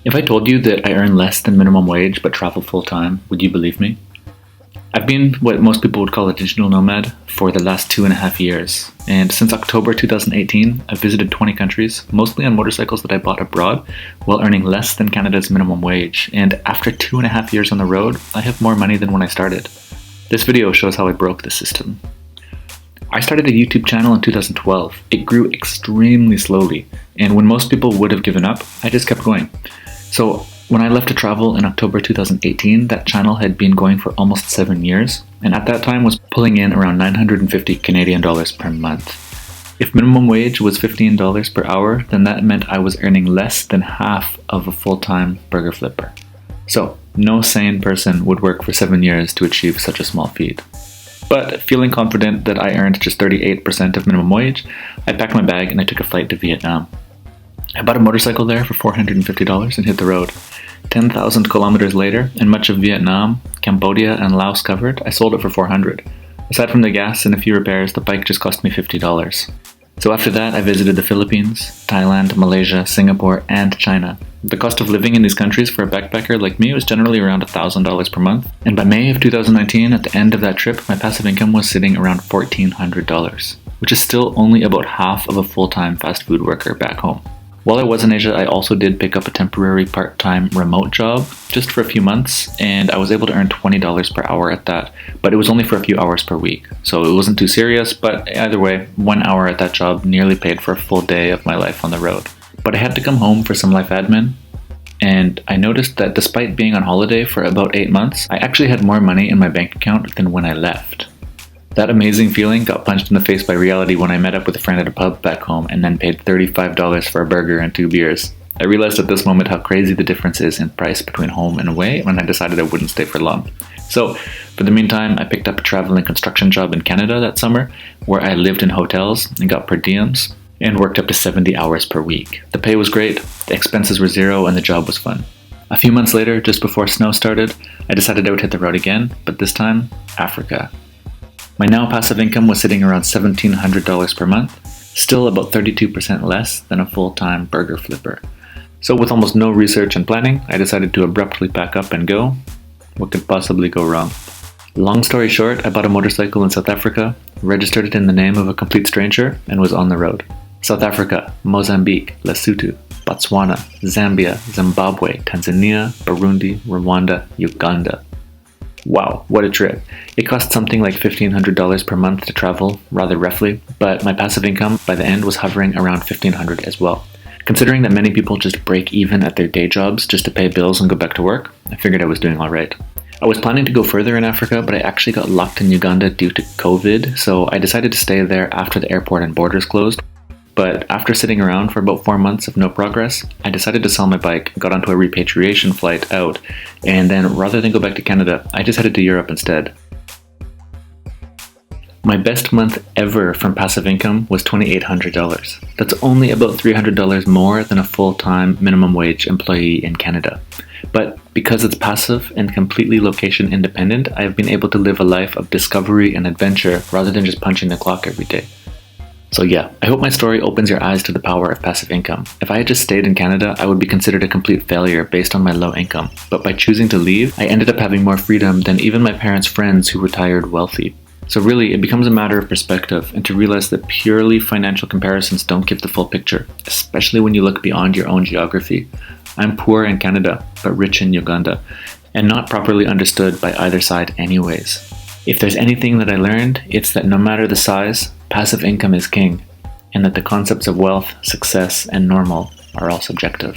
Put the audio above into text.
If I told you that I earn less than minimum wage but travel full time, would you believe me? I've been what most people would call a digital nomad for the last 2.5 years, and since October 2018, I've visited 20 countries, mostly on motorcycles that I bought abroad, while earning less than Canada's minimum wage, and after 2.5 years on the road, I have more money than when I started. This video shows how I broke the system. I started a YouTube channel in 2012. It grew extremely slowly, and when most people would have given up, I just kept going. So when I left to travel in October 2018, that channel had been going for almost 7 years, and at that time was pulling in around 950 Canadian dollars per month. If minimum wage was $15 per hour, then that meant I was earning less than half of a full-time burger flipper. So no sane person would work for 7 years to achieve such a small feat. But feeling confident that I earned just 38% of minimum wage, I packed my bag and I took a flight to Vietnam. I bought a motorcycle there for $450 and hit the road. 10,000 kilometers later, and much of Vietnam, Cambodia, and Laos covered, I sold it for $400. Aside from the gas and a few repairs, the bike just cost me $50. So after that, I visited the Philippines, Thailand, Malaysia, Singapore, and China. The cost of living in these countries for a backpacker like me was generally around $1,000 per month, and by May of 2019, at the end of that trip, my passive income was sitting around $1,400, which is still only about half of a full-time fast food worker back home. While I was in Asia, I also did pick up a temporary part-time remote job just for a few months, and I was able to earn $20 per hour at that, but it was only for a few hours per week. So it wasn't too serious, but either way, 1 hour at that job nearly paid for a full day of my life on the road. But I had to come home for some life admin, and I noticed that despite being on holiday for about 8 months, I actually had more money in my bank account than when I left. That amazing feeling got punched in the face by reality when I met up with a friend at a pub back home and then paid $35 for a burger and 2 beers. I realized at this moment how crazy the difference is in price between home and away, and I decided I wouldn't stay for long. So, for the meantime, I picked up a traveling construction job in Canada that summer, where I lived in hotels and got per diems, and worked up to 70 hours per week. The pay was great, the expenses were zero, and the job was fun. A few months later, just before snow started, I decided I would hit the road again, but this time, Africa. My now passive income was sitting around $1,700 per month, still about 32% less than a full-time burger flipper. So with almost no research and planning, I decided to abruptly pack up and go. What could possibly go wrong? Long story short, I bought a motorcycle in South Africa, registered it in the name of a complete stranger, and was on the road. South Africa, Mozambique, Lesotho, Botswana, Zambia, Zimbabwe, Tanzania, Burundi, Rwanda, Uganda. Wow, what a trip. It cost something like $1,500 per month to travel, rather roughly, but my passive income by the end was hovering around $1,500 as well. Considering that many people just break even at their day jobs just to pay bills and go back to work, I figured I was doing alright. I was planning to go further in Africa, but I actually got locked in Uganda due to COVID, so I decided to stay there after the airport and borders closed. But after sitting around for about 4 months of no progress, I decided to sell my bike, got onto a repatriation flight out, and then rather than go back to Canada, I just headed to Europe instead. My best month ever from passive income was $2,800. That's only about $300 more than a full-time minimum wage employee in Canada. But because it's passive and completely location independent, I've been able to live a life of discovery and adventure rather than just punching the clock every day. So yeah, I hope my story opens your eyes to the power of passive income. If I had just stayed in Canada, I would be considered a complete failure based on my low income. But by choosing to leave, I ended up having more freedom than even my parents' friends who retired wealthy. So really, it becomes a matter of perspective and to realize that purely financial comparisons don't give the full picture, especially when you look beyond your own geography. I'm poor in Canada, but rich in Uganda, and not properly understood by either side anyways. If there's anything that I learned, it's that no matter the size, passive income is king, and that the concepts of wealth, success, and normal are all subjective.